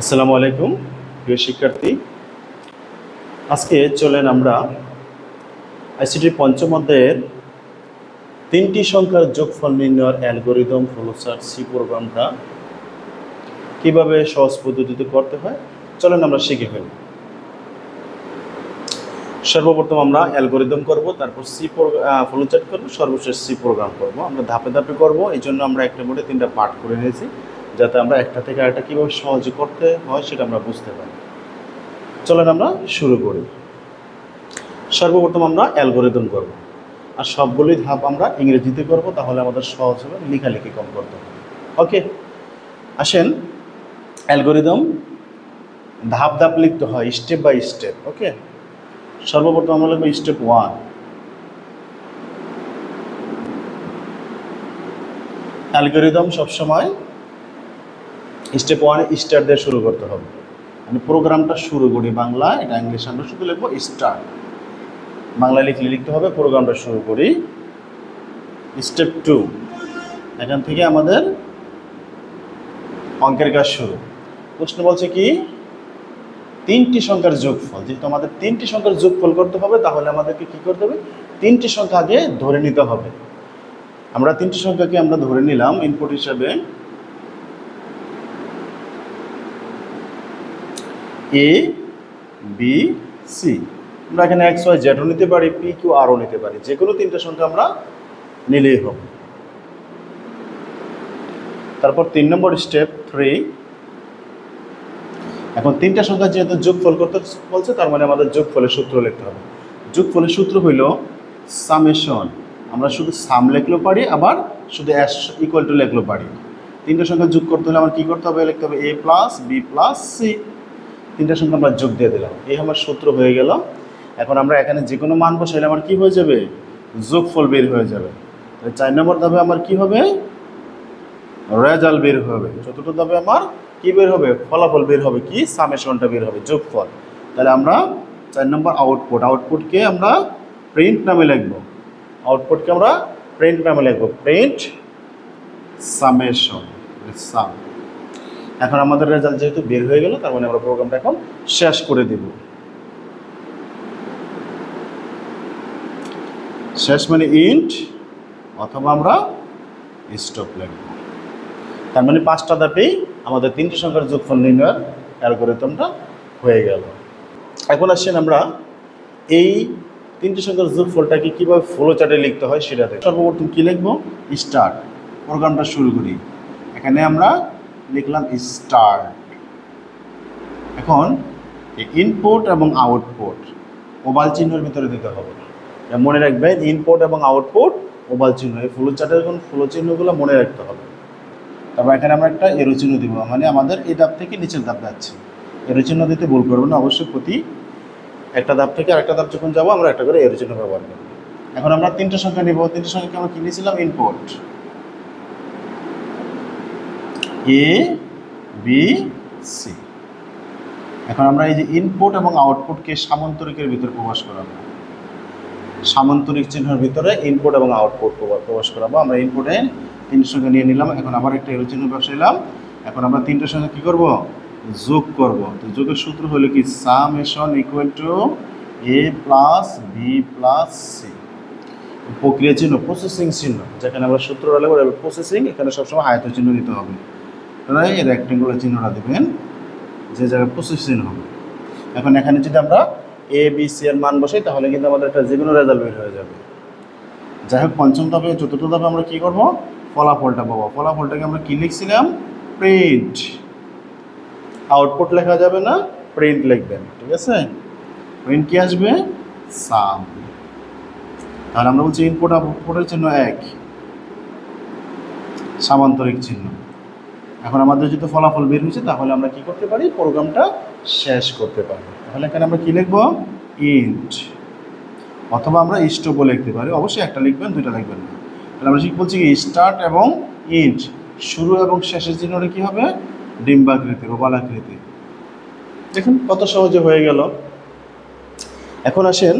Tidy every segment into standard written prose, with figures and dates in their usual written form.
আসসালামু আলাইকুম প্রিয় শিক্ষার্থী। আজকে চলেন আমরা আইসিটি পঞ্চম অধ্যায়ের তিনটি সংখ্যার যোগফল নির্ণয়ের অ্যালগরিদম ফ্লোচার্ট সি প্রোগ্রামটা কিভাবে সহজ পদ্ধতিতে করতে হয় চলেন আমরা শিখে ফেলি। সর্বপ্রথম আমরা অ্যালগরিদম করব, তারপর সি ফ্লোচার্ট করব, সর্বশেষ সি প্রোগ্রাম করব। আমরা ধাপে ধাপে করব, এই জন্য আমরা একটা বোর্ডে তিনটা পার্ট করে নিয়েছি, যাতে আমরা একটা থেকে আরেকটা কীভাবে সহজে করতে হয় সেটা আমরা বুঝতে পারি। চলেন আমরা শুরু করি। সর্বপ্রথম আমরা অ্যালগরিদম করব, আর সবগুলোই ধাপ আমরা ইংরেজিতে করব, তাহলে আমাদের সহজ হবে, লেখালেখি কম করতে হবে। ওকে, আসেন অ্যালগরিদম ধাপ ধাপ লিখতে হয়, স্টেপ বাই স্টেপ। ওকে, সর্বপ্রথম আমরা লিখব স্টেপ 1। অ্যালগরিদম সবসময় স্টেপ 1 স্টার্ট দিয়ে শুরু করতে হবে। আমি প্রোগ্রামটা শুরু করি বাংলা, এটা ইংলিশ আমরা শুধু লিখবো স্টার্ট। বাংলা লিখতে হবে প্রোগ্রামটা শুরু করি। স্টেপ 2, এখান থেকে আমাদের অঙ্কের কাজ শুরু। প্রশ্ন বলছে কি তিনটি সংখ্যার যোগফল, যেহেতু আমাদের তিনটি সংখ্যার যোগফল করতে হবে, তাহলে আমাদেরকে কি করতে হবে, তিনটি সংখ্যা আগে ধরে নিতে হবে। আমরা তিনটি সংখ্যাকে আমরা ধরে নিলাম ইনপুট হিসাবে এ বি সি। আমরা এখানে এক্স ওয়াই জেডও নিতে পারি, পি কিউ আরও নিতে পারি, যে কোনো তিনটা সংখ্যা আমরা নিলেই হবে। তারপর 3 নম্বর স্টেপ 3, এখন তিনটা সংখ্যা যেহেতু যোগফল করতে বলছে, তার মানে আমাদের যোগফলের সূত্র লিখতে হবে। যোগফলের সূত্র হইল সামেশন। আমরা শুধু সাম লিখলেও পারি, আবার শুধু এস ইকুয়াল টু লিখলেও পারি। তিনটা সংখ্যা যোগ করতে হলে আমার কী করতে হবে, লিখতে হবে এ প্লাস বি প্লাস সি। তিনটা সংখ্যা আমরা যোগ দিয়ে দিলাম, এই আমার সূত্র হয়ে গেল। এখন আমরা এখানে যে কোনো মান বসাইলে আমার কি হয়ে যাবে, যোগফল বের হয়ে যাবে। 4 নম্বর ধাপে আমার কি হবে, রেজাল্ট বের হবে। চতুর্থ ধাপে আমার কি বের হবে, ফলাফল বের হবে, কি সামেশনটা বের হবে, যোগফল। তাহলে আমরা 4 নম্বর আউটপুটকে আমরা প্রিন্ট নামে লিখব। আউটপুটকে আমরা প্রিন্ট নামে লিখব, প্রিন্ট সামেশন সাম। এখন আমাদের রেজাল্ট যেহেতু বের হয়ে গেল, তার মানে আমরা প্রোগ্রামটা এখন শেষ করে দেব। শেষ মানে ইন্ট, অথবা আমরা স্টপ লিখব। তার মানে 5টা ধাপেই আমাদের তিনটি সংখ্যার যোগফল নির্ণয়ের অ্যালগরিদমটা হয়ে গেল। এখন আসছেন আমরা এই তিনটি সংখ্যার যোগফলটাকে কীভাবে ফ্লো চার্টে লিখতে হয় সেটা দেখব। সর্বপ্রথম কী লিখব, স্টার্ট। প্রোগ্রামটা শুরু করি, এখানে আমরা লিখলাম স্টার্ট। এখন ইনপুট এবং আউটপুট ওভাল চিহ্নের ভিতরে দিতে হবে। মনে রাখবেন ইনপুট এবং আউটপুট ওভাল চিহ্ন, এই ফ্লো চার্টের ফ্লো চিহ্নগুলো মনে রাখতে হবে। তারপর এখানে আমরা একটা এরো চিহ্ন দিব, মানে আমাদের এই ধাপ থেকে নিচের ধাপ যাচ্ছে। এরো চিহ্ন দিতে ভুল করবো না, অবশ্যই প্রতি একটা ধাপ থেকে আরেকটা ধাপ যখন যাবো আমরা একটা করে এরো চিহ্ন ব্যবহার করব। এখন আমরা তিনটা সংখ্যা নিব, তিনটা সংখ্যাকে আমরা কি নিয়েছিলাম, ইনপুট এ বি সি। এখন আমরা এই যে ইনপুট এবং আউটপুটকে সামান্তরিকের ভিতরে প্রবেশ করাবো। সামান্তরিক চিহ্নের ভিতরে ইনপুট এবং আউটপুট প্রবেশ করাবো। আমরা ইনপুটে তিনটা সংখ্যা নিয়ে নিলাম, এখন আবার একটা এরো চিহ্ন বসাইলাম। এখন আমরা তিনটা সংখ্যা কী করব, যোগ করব। তো যোগের সূত্র হলো কি, summation equal to A plus B plus C. প্রক্রিয়া চিহ্ন প্রসেসিং চিহ্ন, যেখানে আমরা সূত্রটা লাগবে প্রসেসিং, এখানে সবসময় আয়ত চিহ্ন দিতে হবে। তাই রেক্টেঙ্গুলার চিহ্নটা দেবেন যে জায়গায় প্রসেসিং হবে। এখন এখানে যদি আমরা এ বি সি এর মান বসাই, তাহলে কিন্তু আমাদের একটা যে কোনো রেজাল্ট বের হয়ে যাবে। যাই হোক, পঞ্চম ধাপে চতুর্থ ধাপে আমরা কী করবো, ফলাফলটা পাবো। ফলাফলটাকে আমরা কী লিখছিলাম, প্রিন্ট। আউটপুট লেখা যাবে না, প্রিন্ট লিখবেন, ঠিক আছে। প্রিন্ট কি আসবে, সাম। তাহলে আমরা বলছি ইনপুট আউটপুটের চিহ্ন এক, সামান্তরিক চিহ্ন। এখন আমাদের যদি ফলাফল বের হয়েছে, তাহলে আমরা কি করতে পারি, প্রোগ্রামটা শেষ করতে পারি। তাহলে এখানে আমরা কি লিখবো, ইন্ট, অথবা আমরা স্টপও লিখতে পারি। অবশ্যই একটা লিখবেন, দুইটা লিখবেন না। তাহলে আমরা কি বলছি, কি স্টার্ট এবং ইন্ট, শুরু এবং শেষের চিহ্নটা কী হবে, ডিম্বাকৃতির, ওভাল আকৃতি। দেখুন কত সহজে হয়ে গেল। এখন আসেন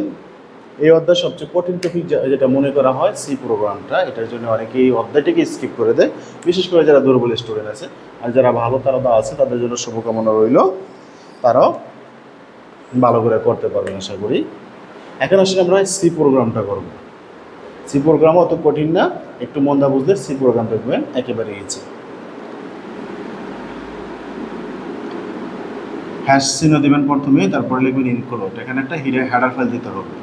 এই অধ্যায় সবচেয়ে কঠিন টপিক যেটা মনে করা হয় সি প্রোগ্রামটা। এটার জন্য অনেকেই এই অধ্যায়টিকে স্কিপ করে দেয়, বিশেষ করে যারা দুর্বল স্টুডেন্ট আছে আর যারা ভালো তারা আছে তাদের জন্য শুভকামনা রইল, তারাও ভালো করে করতে পারবেন আশা করি। এখন আসলে আমরা সি প্রোগ্রামটা করব। সি প্রোগ্রামও অত কঠিন না, একটু মন্দা বুঝলে সি প্রোগ্রাম দেখবেন একেবারে ইজি। হ্যাশ চিহ্ন দেবেন প্রথমে, তারপরে লিখবেন ইনক্লুড। এখানে একটা হেডার ফাইল দিতে হবে।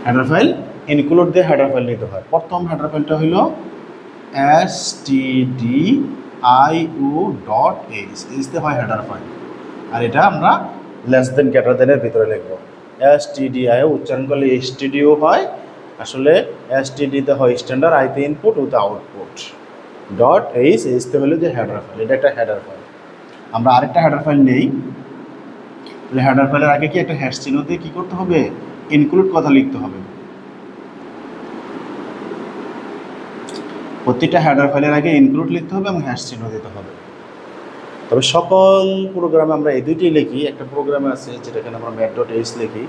হেডার ফাইল ইনক্লুড দিয়ে হেডার ফাইল নিতে হয়। প্রথম হেডার ফাইলটা হলো stdio.h, এইচতে হয় হেডার ফাইল, আর এটা আমরা লেস দেন গ্রেটার দেনের ভিতরে লিখবো। stdio উচ্চারণ করলে stdio হয়, আসলে stdতে হয় স্ট্যান্ডার্ড, আইতে ইনপুট, ওতে আউটপুট। .h, এইচতে হলো যে হেডার ফাইল, এটা একটা হেডার ফাইল। আমরা আরেকটা হেডার ফাইল নেই, তাহলে হেডার ফাইলের আগে কি একটা হ্যাশ চিহ্ন দিয়ে কী করতে হবে, ইনক্লুড কথা লিখতে হবে। প্রতিটা হেডার ফাইলের আগে ইনক্লুড লিখতে হবে এবং হ্যাশ চিহ্ন দিতে হবে। তবে সকল প্রোগ্রামে আমরা এই দুইটি লিখি। একটা প্রোগ্রামে আছে যেটাখানে আমরা ম্যাথ.h লিখি,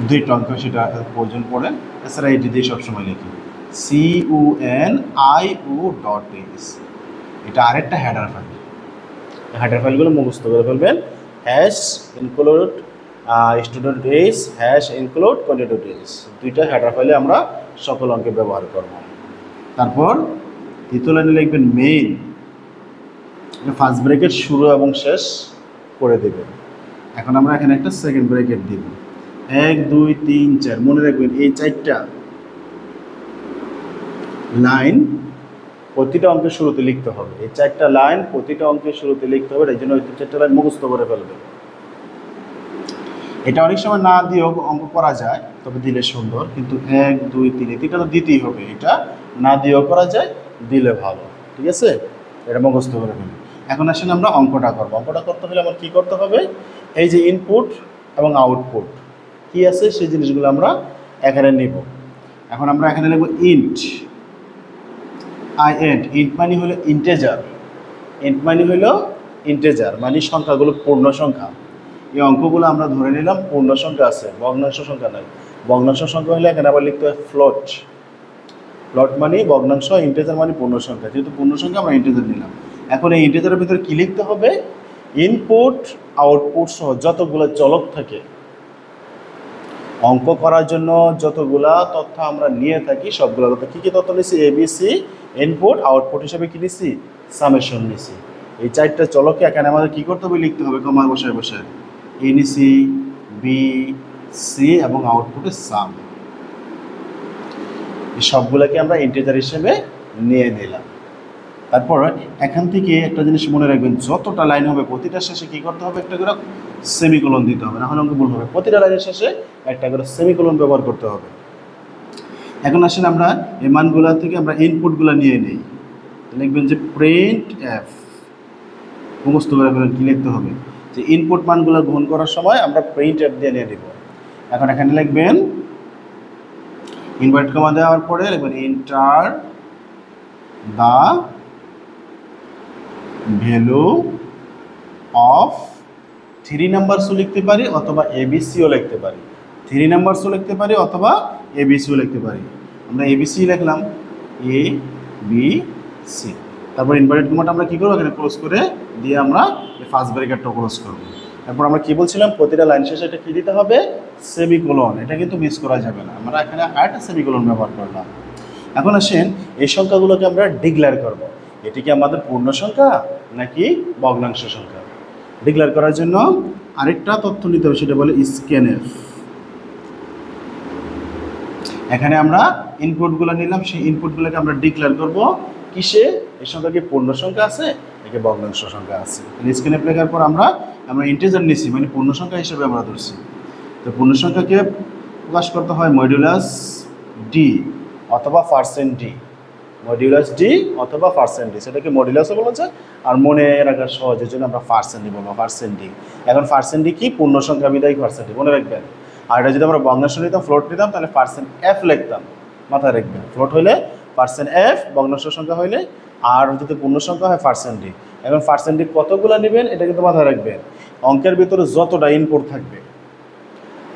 দুইটা অঙ্ক সেটা প্রয়োজন পড়ে, এছাড়া এটি দিয়ে সবসময় লিখি CUNIO.h। এটা আরেকটা হেডার ফাইল। হেডার ফাইলগুলো মুখস্থ করে ফেলবেন। Hash include student H, hash include continued H, দুইটা হেডার ফাইলে আমরা সকল অঙ্কে ব্যবহার করব। তারপর দ্বিতীয় লাইনে লিখবেন মেইন, ফার্স্ট ব্রেকেট শুরু এবং শেষ করে দেবেন। এখন আমরা এখানে একটা সেকেন্ড ব্রেকেট দিব, 1 2 3 4। মনে রাখবেন এই 4টা লাইন প্রতিটা অঙ্কের শুরুতে লিখতে হবে। এই 4টা লাইন প্রতিটা অঙ্কের শুরুতে লিখতে হবে, এই জন্য ওই 4টা লাইন মুখস্থ করে ফেলবেন। এটা অনেক সময় না দিয়েও অঙ্ক করা যায়, তবে দিলে সুন্দর, কিন্তু 1 2 3 এটা তো দিতেই হবে। এটা না দিয়েও করা যায়, দিলে ভালো, ঠিক আছে? এটা মুখস্থ করে ফেলবেন। এখন আসেন আমরা অঙ্কটা করবো। অঙ্কটা করতে হলে আমার কী করতে হবে, এই যে ইনপুট এবং আউটপুট কী আছে সেই জিনিসগুলো আমরা এখানে নিব। এখন আমরা এখানে লিখব ইন্ট, ইন্ট মানে হলো ইন্টেজার। ইন্ট মানে হলো ইন্টেজার, মানে সংখ্যাগুলো পূর্ণ সংখ্যা। এই অঙ্কগুলো আমরা ধরে নিলাম পূর্ণ সংখ্যা আছে, ভগ্নাংশ সংখ্যা নাই। ভগ্নাংশ সংখ্যা হলে এখানে আবার লিখতে হয় ফ্লোট। ফ্লোট মানে ভগ্নাংশ, ইন্টেজার মানে পূর্ণ সংখ্যা। যেহেতু পূর্ণ সংখ্যা আমরা ইন্টেজার নিলাম। এখন এই ইন্টেজারের ভিতরে কী লিখতে হবে, ইনপুট আউটপুট সহ যতগুলো চলক থাকে, অঙ্ক করার জন্য যতগুলা তথ্য আমরা নিয়ে থাকি সবগুলো তথ্য। কী কী তথ্য নিয়েছি, ABC ইনপুট, আউটপুট হিসেবে কী নিয়েছি, সামেশন নিয়েছি। এই 4টা চলককে এখানে আমাদের কী করতে হবে, লিখতে হবে কমায় বসায় বসায়। A নিয়েছি, B, C এবং আউটপুটের সাম। এই সবগুলোকে আমরা ইন্টিজার হিসেবে নিয়ে নিলাম। তারপর এখান থেকে একটা জিনিস মনে রাখবেন, যতটা লাইন হবে প্রতিটা শেষে কী করতে হবে, একটা করে সেমিকোলন দিতে হবে, নাহলে অঙ্ক ভুল হবে। প্রতিটা লাইনের শেষে একটা করে সেমিকোলন ব্যবহার করতে হবে। এখন আসেন আমরা এই মানগুলো থেকে আমরা ইনপুটগুলো নিয়ে নিই। লিখবেন যে প্রিন্ট এফ, মুখস্থ করে ফেলেন কী লিখতে হবে, যে ইনপুট মানগুলো গ্রহণ করার সময় আমরা প্রিন্ট এফ দিয়ে নিয়ে নিব। এখন এখানে লিখবেন ইনভার্ট কমা দেওয়ার পরে লিখবেন এন্টার দ্য ভ্যালু অফ 3 নাম্বারসও লিখতে পারি অথবা ABCও লিখতে পারি। 3 নাম্বারসও লিখতে পারি অথবা ABCও লিখতে পারি। আমরা ABC লিখলাম, ABC। তারপর ইনভার্টেড কমাটা আমরা কী করবো, এখানে ক্লোজ করে দিয়ে আমরা এই ফার্স্ট ব্র্যাকেটটা ক্লোজ করবো। তারপর আমরা কী বলছিলাম, প্রতিটা লাইন শেষে এটা কী দিতে হবে, সেমিকোলন। এটা কিন্তু মিস করা যাবে না, আমরা এখানে আরেকটা সেমিকোলন ব্যবহার করলাম। এখন আসেন এই সংখ্যাগুলোকে আমরা ডিক্লেয়ার করব। এটি কি আমাদের পূর্ণ সংখ্যা নাকি ভগ্নাংশ সংখ্যা? ডিক্লেয়ার করার জন্য আরেকটা তথ্য নিতে হবে, সেটা বলে স্ক্যানএফ। এখানে আমরা ইনপুটগুলো নিলাম, সেই ইনপুটগুলোকে আমরা ডিক্লেয়ার করব কিসে, এই সংখ্যা কি পূর্ণ সংখ্যা আছে নাকি ভগ্নাংশ সংখ্যা আছে। স্ক্যানএফ লেখার পর আমরা ইন্টিজার নিছি, মানে পূর্ণ সংখ্যা হিসেবে আমরা ধরছি। তো পূর্ণ সংখ্যাকে প্রকাশ করতে হয় মডিউলাস ডি অথবা পার্সেন্ট ডি, মডিউলাস ডি অথবা পার্সেন্ট ডি। সেটাকে মডিউলাসও বলা যায়, আর মনে রাখার সহজের জন্য আমরা পার্সেন্ট ডি বলবো, পার্সেন্ট ডি। এখন পার্সেন্ট ডি কি, পূর্ণ সংখ্যা বিদায় পার্সেন্ট ডি, মনে রাখবেন। আর এটা যদি আমরা ভগ্নাংশ নিতাম, ফ্লোট নিতাম, তাহলে পার্সেন্ট এফ লিখতাম, মাথায় রাখবেন। ফ্লোট হইলে পার্সেন্ট এফ, ভগ্নাংশ সংখ্যা হইলে, আর যদি পূর্ণ সংখ্যা হয় পার্সেন্ট ডি। এখন পার্সেন্ট ডি কতগুলো নেবেন এটা কিন্তু মাথায় রাখবেন। অঙ্কের ভিতরে যতটা ইনপুট থাকবে,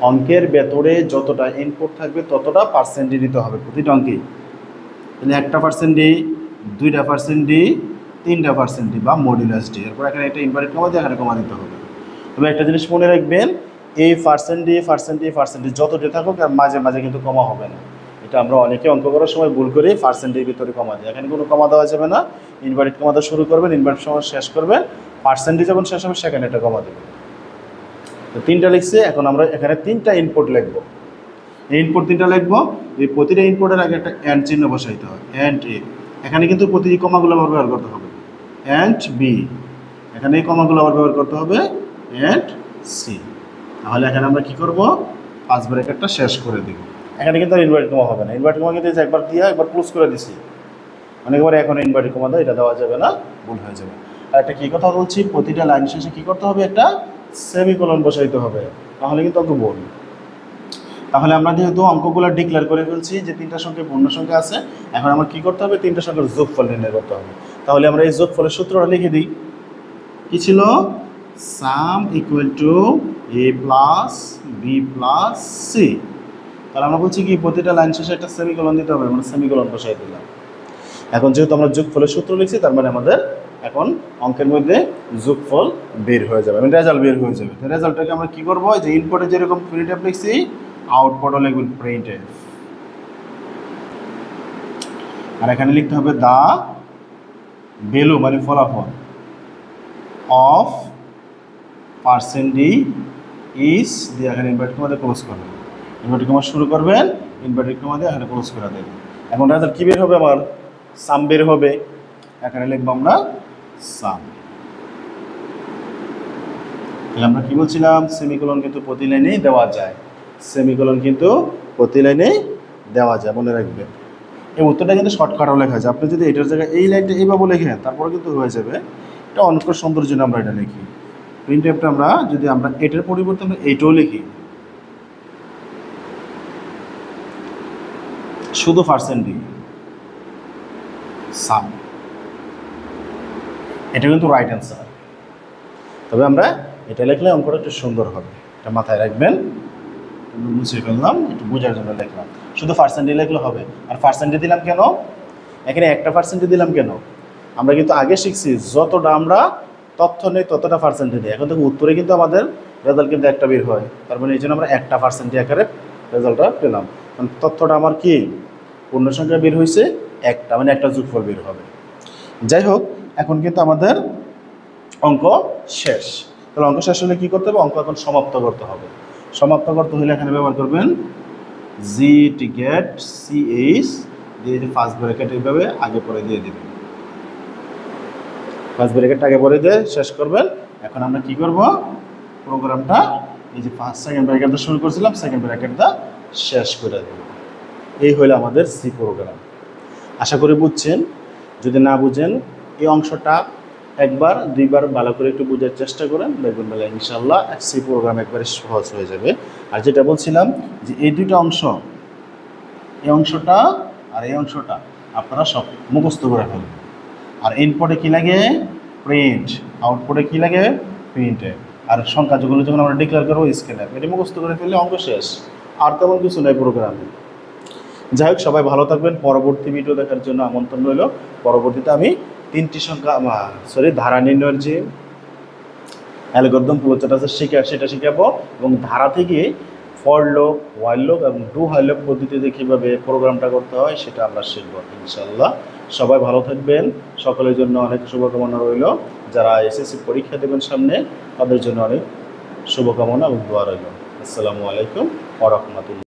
অঙ্কের ভেতরে যতটা ইনপুট থাকবে ততটা পার্সেন্ট ডি নিতে হবে প্রতিটা অঙ্কেই। তাহলে 1টা পার্সেন্ট ডি, 2টা পার্সেন্ট ডি, 3টা পার্সেন্টেজ বা মডুলাস ডি। এরপর এখানে একটা ইনভার্টেড কমা দিয়ে এখানে কমা দিতে হবে। তবে একটা জিনিস মনে রাখবেন, এই পার্সেন্টেজ যত যে থাকুক আর মাঝে মাঝে কিন্তু কমা হবে না। এটা আমরা অনেকে অঙ্ক করার সময় ভুল করে পার্সেন্টের ভিতরে কমা দিই। এখানে কোনো কমা দেওয়া যাবে না। ইনভার্টেড কমা দেওয়া শুরু করবেন, ইনভার্টেড সময় শেষ করবেন, পার্সেন্টেজ যখন শেষ হবে সেখানে একটা কমা দেবেন। তো 3টা লিখছে। এখন আমরা এখানে 3টা ইনপুট লিখবো। এই ইনপুট 3টা লিখবো। এই প্রতিটা ইনপুটের আগে একটা অ্যান্ড চিহ্ন বসাইতে হয়, অ্যান্ড এ। এখানে কিন্তু প্রতিটি কমাগুলো আবার ব্যবহার করতে হবে, অ্যান্ড বি। এখানে এই কমাগুলো আবার ব্যবহার করতে হবে, অ্যান্ড সি। তাহলে এখানে আমরা কি করব, ফার্স্ট ব্র্যাকেটটা শেষ করে দিব। এখানে কিন্তু আর ইনভার্টেড কমা হবে না। ইনভার্টেড কমা কিন্তু একবার দিয়ে একবার ক্লোজ করে দিছি, অনেকবার এখন ইনভার্টেড কমা দেওয়া এটা দেওয়া যাবে না, ভুল হয়ে যাবে। আর একটা কী কথা বলছি, প্রতিটা লাইন শেষে কী করতে হবে, একটা সেমিকোলন বসাইতে হবে, তাহলে কিন্তু অঙ্ক বল। তাহলে আমরা যেহেতু অঙ্কগুলো ডিক্লেয়ার করে ফেলছি যে 3টা সংখ্যা পূর্ণ সংখ্যা আছে, এখন আমার কী করতে হবে, 3টা সংখ্যার যোগফল নির্ণয় করতে হবে। তাহলে আমরা এই যোগফলের সূত্রটা লিখে দিই। কী ছিল, sum equal to A plus B plus C. তাহলে আমরা বলছি কি, প্রতিটা লাইন শেষে একটা সেমিকোলন দিতে হবে, আমরা সেমিকোলন বসাই দিলাম। এখন যেহেতু আমরা যোগফলের সূত্র লিখছি, তার মানে আমাদের এখন অঙ্কের মধ্যে যোগফল বের হয়ে যাবে, মানে রেজাল্ট বের হয়ে যাবে। রেজাল্টটাকে আমরা কী করবো, যে ইনপুটে যেরকম প্রিন্ট এফ লিখছি, আউটপুটও লিখবেন প্রিন্ট এফ। আর এখানে লিখতে হবে দা ভ্যালু মানে ফলাফল অফ পার্সেন্টেজ ইজ দিয়ে এখানে ইনভার্টেড কমা দিয়ে ক্লোজ করবেন। ইনভার্টেড কমা শুরু করবেন, ইনভার্টেড কমা দিয়ে এখানে ক্লোজ করে দেবেন। এখন রেজাল্ট কী বের হবে, আমার সাম বের হবে। এখানে লিখবো আমরা সাম। তাহলে আমরা কি বলছিলাম, সেমিকোলন কিন্তু প্রতি লাইনেই দেওয়া যায়, সেমিকোলন কিন্তু প্রতি লাইনেই দেওয়া যায়, মনে রাখবেন। এই উত্তরটা কিন্তু শর্টকাটও লেখা যায়। আপনি যদি এটার জায়গায় এই লাইনটা এইভাবে লেখেন, তারপরে কিন্তু হয়ে যাবে। এটা অনেক সৌন্দর্যের জন্য আমরা এটা লিখি। প্রিন্ট এফটা আমরা যদি আমরা এটার পরিবর্তে আমরা এইটাও লিখি, শুধু পার্সেন্টেজ সাম, এটা কিন্তু রাইট অ্যান্সার। তবে আমরা এটা লিখলে অঙ্কটা একটু সুন্দর হবে, এটা মাথায় রাখবেন। মুছে ফেললাম, একটু বোঝার জন্য লিখলাম। শুধু পার্সেন্টেজ লিখলে হবে। আর পার্সেন্টেজ দিলাম কেন, এখানে একটা পার্সেন্টেজ দিলাম কেন, আমরা কিন্তু আগে শিখছি যতটা আমরা তথ্য নেই ততটা পার্সেন্টেজ দিই। এখন থেকে উত্তরে কিন্তু আমাদের রেজাল্ট কিন্তু একটা বের হয়, তার মানে এই জন্য আমরা একটা পার্সেন্টেজ আকারে রেজাল্টটা পেলাম। কারণ তথ্যটা আমার কি, পূর্ণ সংখ্যা বের হয়েছে একটা, মানে একটা যোগফল বের হবে। যাই হোক, এখন কিন্তু আমাদের অঙ্ক শেষ। তাহলে অঙ্ক শেষ হলে কী করতে হবে, অঙ্ক এখন সমাপ্ত করতে হবে। সমাপ্ত করতে হলে এখানে ব্যবহার করবেন জি টি গেট সি এইচ দিয়ে যে ফার্স্ট ব্র্যাকেট এইভাবে আগে পরে দিয়ে দেবেন, ফার্স্ট ব্র্যাকেট আগে পরে দিয়ে শেষ করবেন। এখন আমরা কি করব, প্রোগ্রামটা এই যে ফার্স্ট সেকেন্ড ব্র্যাকেটটা শুরু করছিলাম, সেকেন্ড ব্র্যাকেটটা শেষ করে দেব। এই হলো আমাদের সি প্রোগ্রাম। আশা করি বুঝছেন। যদি না বুঝেন, এই অংশটা একবার দুইবার ভালো করে একটু বোঝার চেষ্টা করেন, দেখবেন বেলা ইনশাল্লাহ সি প্রোগ্রাম একবারে সহজ হয়ে যাবে। আর যেটা বলছিলাম যে এই দুইটা অংশ, এই অংশটা আর এই অংশটা আপনারা সব মুখস্থ করে ফেলবেন। আর ইনপুটে কী লাগে, প্রিন্ট, আউটপুটে কী লাগে, প্রিন্টে। আর সংখ্যা যেগুলো যখন আমরা ডিক্লেয়ার করবো স্কেলার, এটা মুখস্থ করে ফেললে অঙ্ক শেষ। আর তেমন কিছু নেই প্রোগ্রামে। যাই হোক, সবাই ভালো থাকবেন। পরবর্তী ভিডিও দেখার জন্য আমন্ত্রণ রইল। পরবর্তীতে আমি 3টি সংখ্যা ধারা নির্ণয়ের যে অ্যালগরিদম ফ্লোচার্ট আছে সেটা শিখাবো, এবং ধারা থেকে ফর লুপ, হোয়াইল লুপ এবং ডু হোয়াইল লুপ পদ্ধতিতে কীভাবে প্রোগ্রামটা করতে হয় সেটা আমরা শিখব ইনশাআল্লাহ। সবাই ভালো থাকবেন। সকলের জন্য অনেক শুভকামনা রইল। যারা এসএসসি পরীক্ষা দেবেন সামনে, তাদের জন্য অনেক শুভকামনা এবং দোয়া রইল। আসসালামু আলাইকুম ওয়া রাহমাতুল্লাহ।